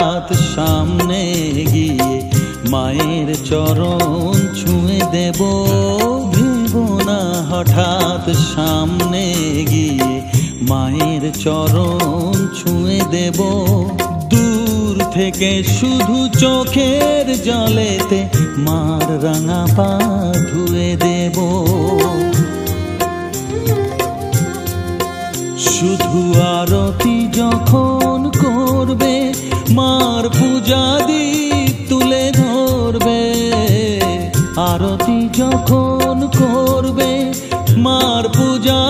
হঠাৎ সামনে গিয়ে মায়ের চরণ ছুঁয়ে দেব। ভেবো না হঠাৎ সামনে গিয়ে মায়ের চরণ ছুঁয়ে দেব। দূর থেকে শুধু চোখের জলেতে মার রাঙা পা ধুয়ে দেব। শুধু আরতি যখন করবে মার পূজা দীপ তুলে ধরবে। আরতি যখন করবে মার পূজা